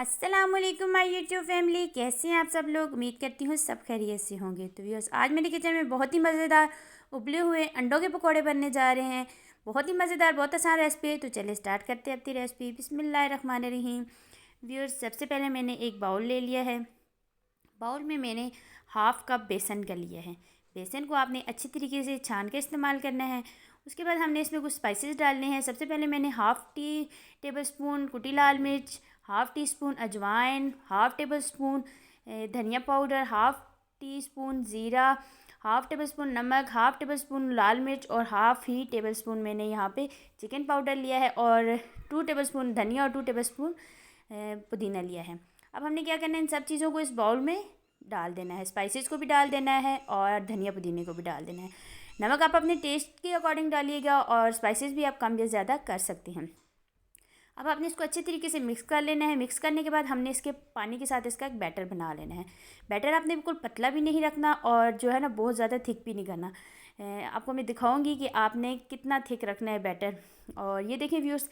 अस्सलामुअलैकुम my YouTube family, कैसे हैं आप सब लोग। उम्मीद करती हूँ सब खैरियत से होंगे। तो व्यूअर्स, आज मेरे किचन में बहुत ही मज़ेदार उबले हुए अंडों के पकौड़े बनने जा रहे हैं। बहुत ही मज़ेदार, बहुत आसान रेसिपी है। तो चलिए स्टार्ट करते हैं अपनी रेसिपी। बिस्मिल्लाहिर्रहमानिर्रहीम। व्यूअर्स, सबसे पहले मैंने एक बाउल ले लिया है। बाउल में मैंने हाफ़ कप बेसन का लिया है। बेसन को आपने अच्छी तरीके से छान के इस्तेमाल करना है। उसके बाद हमने इसमें कुछ स्पाइसेस डालने हैं। सबसे पहले मैंने हाफ़ टेबल स्पून कुटी लाल मिर्च, हाफ़ टी स्पून अजवाइन, हाफ़ टेबल स्पून धनिया पाउडर, हाफ़ टी स्पून ज़ीरा, हाफ़ टेबल स्पून नमक, हाफ़ टेबल स्पून लाल मिर्च और हाफ़ ही टेबल स्पून मैंने यहाँ पे चिकन पाउडर लिया है और 2 टेबल स्पून धनिया और 2 टेबल स्पून पुदीना लिया है। अब हमने क्या करना है, इन सब चीज़ों को इस बाउल में डाल देना है। स्पाइसेस को भी डाल देना है और धनिया पुदीने को भी डाल देना है। नमक आप अपने टेस्ट के अकॉर्डिंग डालिएगा और स्पाइसेस भी आप कम या ज़्यादा कर सकते हैं। अब आपने इसको अच्छे तरीके से मिक्स कर लेना है। मिक्स करने के बाद हमने इसके पानी के साथ इसका एक बैटर बना लेना है। बैटर आपने बिल्कुल पतला भी नहीं रखना और जो है ना बहुत ज़्यादा थिक भी नहीं करना। आपको मैं दिखाऊंगी कि आपने कितना थिक रखना है बैटर। और ये देखें व्यूअर्स,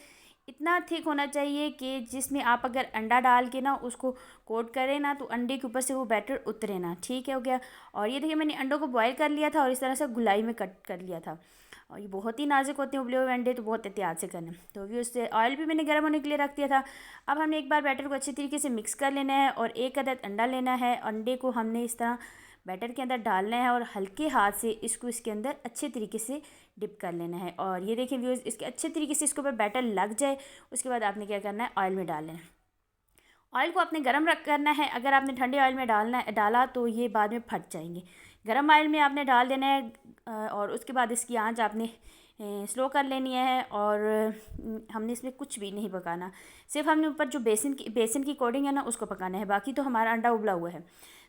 इतना थिक होना चाहिए कि जिसमें आप अगर अंडा डाल के ना उसको कोट करें ना तो अंडे के ऊपर से वो बैटर उतरे ना। ठीक है, हो गया। और ये देखिए, मैंने अंडों को बॉयल कर लिया था और इस तरह से गुलाई में कट कर लिया था। और ये बहुत ही नाजुक होते हैं उबले हुए अंडे, तो बहुत एहतियात से करना। तो भी उससे ऑयल भी मैंने गर्म होने के लिए रख दिया था। अब हमने एक बार बैटर को अच्छी तरीके से मिक्स कर लेना है और एक अदद अंडा लेना है। अंडे को हमने इस तरह बैटर के अंदर डालना है और हल्के हाथ से इसको इसके अंदर अच्छे तरीके से डिप कर लेना है। और ये देखिए व्यूअर्स, इसके अच्छे तरीके से इसके ऊपर बैटर लग जाए उसके बाद आपने क्या करना है, ऑयल में डाल लेना है। ऑयल को आपने गर्म रख करना है। अगर आपने ठंडे ऑयल में डाला तो ये बाद में फट जाएंगे। गर्म ऑयल में आपने डाल देना है और उसके बाद इसकी आंच आपने स्लो कर लेनी है। और हमने इसमें कुछ भी नहीं पकाना, सिर्फ हमने ऊपर जो बेसन की कोटिंग है ना उसको पकाना है। बाकी तो हमारा अंडा उबला हुआ है।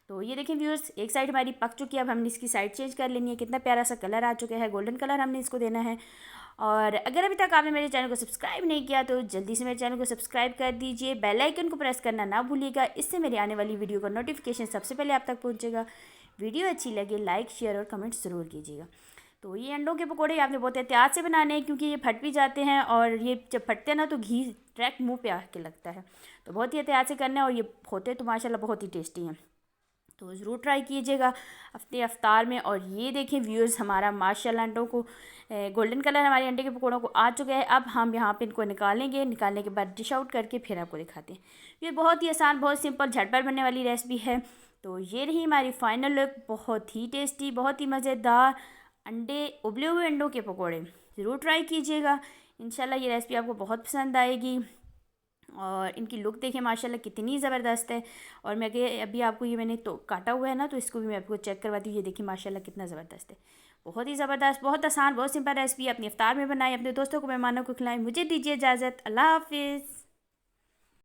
तो ये देखें व्यूअर्स, एक साइड हमारी पक चुकी है। अब हमने इसकी साइड चेंज कर लेनी है। कितना प्यारा सा कलर आ चुका है, गोल्डन कलर हमने इसको देना है। और अगर अभी तक आपने मेरे चैनल को सब्सक्राइब नहीं किया तो जल्दी से मेरे चैनल को सब्सक्राइब कर दीजिए। बेल आइकन को प्रेस करना ना भूलिएगा, इससे मेरी आने वाली वीडियो का नोटिफिकेशन सबसे पहले आप तक पहुंचेगा। वीडियो अच्छी लगे लाइक शेयर और कमेंट ज़रूर कीजिएगा। तो ये अंडों के पकौड़े आपने बहुत एहतियात से बनाने हैं क्योंकि ये फट भी जाते हैं और ये जब फटते हैं ना तो घी डायरेक्ट मुँह पे आके लगता है। तो बहुत ही एहतियात से करना है और ये होते तो माशाल्लाह बहुत ही टेस्टी हैं। तो ज़रूर ट्राई कीजिएगा अपने अफ्तार में। और ये देखें व्यूअर्स, हमारा माशाल्लाह अंडों को गोल्डन कलर हमारे अंडे के पकौड़ों को आ चुका है। अब हम यहाँ पे इनको निकालेंगे। निकालने के बाद डिश आउट करके फिर आपको दिखाते हैं। ये बहुत ही आसान, बहुत सिंपल, झटपट बनने वाली रेसिपी है। तो ये रही हमारी फाइनल लुक। बहुत ही टेस्टी, बहुत ही मज़ेदार उबले हुए अंडों के पकौड़े। ज़रूर ट्राई कीजिएगा। इंशाल्लाह ये रेसिपी आपको बहुत पसंद आएगी। और इनकी लुक देखें माशाल्लाह कितनी ज़बरदस्त है। और मैं अभी आपको ये मैंने तो काटा हुआ है ना, तो इसको भी मैं आपको चेक करवाती हूँ। ये देखिए माशाल्लाह कितना ज़बरदस्त है। बहुत ही ज़बरदस्त, बहुत आसान, बहुत सिंपल रेसिपी। अपनी इफ्तार में बनाएं, अपने दोस्तों को, मेहमानों को खिलाएं। मुझे दीजिए इजाज़त। अल्लाह हाफिज़।